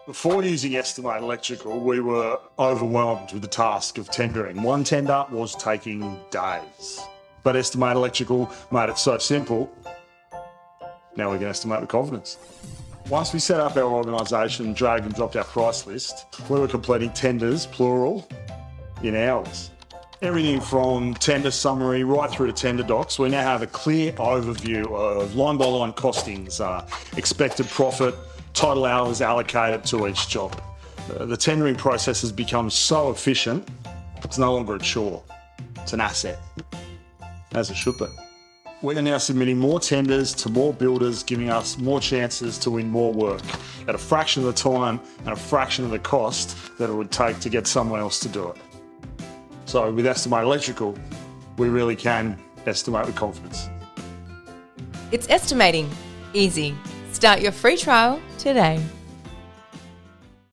Before using Esti-mate Electrical, we were overwhelmed with the task of tendering. One tender was taking days. But Esti-mate Electrical made it so simple, now we can estimate with confidence. Once we set up our organisation, dragged and dropped our price list, we were completing tenders, plural, in hours. Everything from tender summary right through to tender docs, we now have a clear overview of line-by-line costings, expected profit, total hours allocated to each job. The tendering process has become so efficient, it's no longer a chore, it's an asset, as it should be. We are now submitting more tenders to more builders, giving us more chances to win more work at a fraction of the time and a fraction of the cost that it would take to get someone else to do it. So with Esti-mate Electrical, we really can estimate with confidence. It's estimating. Easy. Start your free trial today.